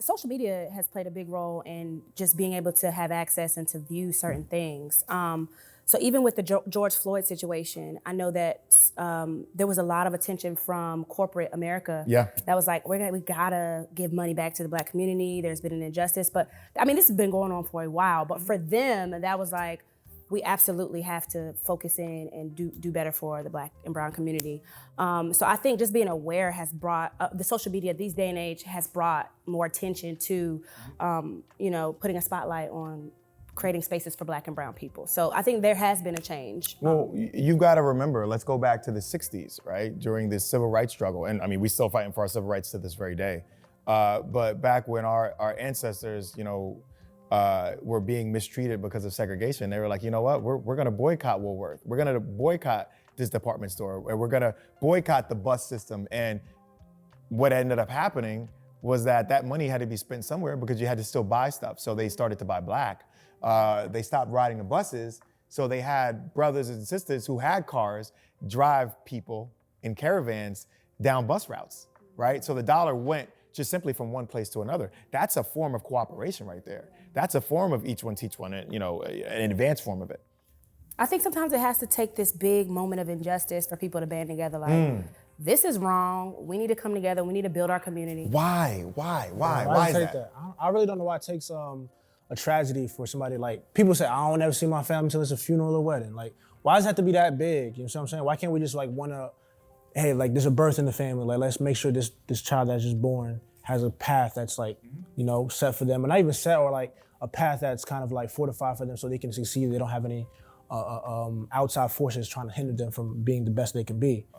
social media has played a big role in just being able to have access and to view certain things. So even with the George Floyd situation, I know that there was a lot of attention from corporate America. Yeah. That was like, we gotta give money back to the Black community. There's been an injustice, but I mean, this has been going on for a while. But for them, that was like, we absolutely have to focus in and do better for the Black and brown community. So I think just being aware has brought, the social media these day and age has brought more attention to, putting a spotlight on creating spaces for Black and brown people. So I think there has been a change. Well, you gotta remember, let's go back to the 60s, right? During the civil rights struggle. And I mean, we're still fighting for our civil rights to this very day. But back when our ancestors, were being mistreated because of segregation, they were like, you know what, we're gonna boycott Woolworth. We're gonna boycott this department store, and we're gonna boycott the bus system. And what ended up happening was that money had to be spent somewhere because you had to still buy stuff. So they started to buy Black. They stopped riding the buses. So they had brothers and sisters who had cars drive people in caravans down bus routes, right? So the dollar went just simply from one place to another. That's a form of cooperation right there. That's a form of each one teach one, an advanced form of it. I think sometimes it has to take this big moment of injustice for people to band together like, this is wrong, we need to come together, we need to build our community. Why is that? I really don't know why it takes a tragedy for somebody, like, people say, I don't ever see my family until it's a funeral or wedding. Like, why does it have to be that big? You know what I'm saying? Why can't we just hey, like, there's a birth in the family, like, let's make sure this child that's just born has a path that's like, set for them. And not even set, or like a path that's kind of like fortified for them so they can succeed. They don't have any outside forces trying to hinder them from being the best they can be.